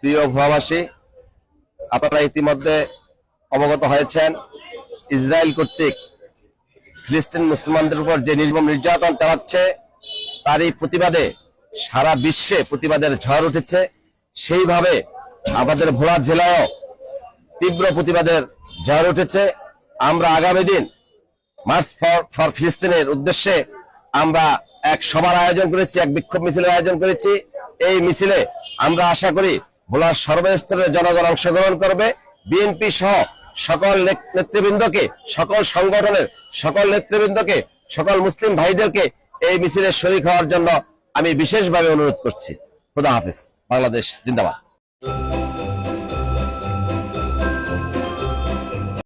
প্রিয় ভূয়াবাসী, আপনারা ইতিমধ্যে অবগত হয়েছেন ইসরায়েল কর্তৃক ফিলিস্তিন মুসলমানদের উপর যে নির্মম নির্যাতন চালাচ্ছে তারই প্রতিবাদে সারা বিশ্বে প্রতিবাদের ঝড় উঠেছে। সেইভাবে আমাদের ভোলা জেলায়ও তীব্র প্রতিবাদের ঝড় উঠেছে। আমরা আগামী দিন মার্চ ফর ফিলিস্তিনের উদ্দেশ্যে আমরা এক সভার আয়োজন করেছি, এক বিক্ষোভ মিছিলের আয়োজন করেছি। এই মিছিলে আমরা আশা করি ভোলার সর্বস্তরের জনগণ অংশগ্রহণ করবে। বিএনপি সহ সকল নেতৃবৃন্দকে, সকল সংগঠনের সকল নেতৃবৃন্দকে, সকল মুসলিম ভাইদেরকে এই মিছিলে শরীক হওয়ার জন্য আমি বিশেষভাবে অনুরোধ করছি। খোদা হাফেজ। বাংলাদেশ জিন্দাবাদ।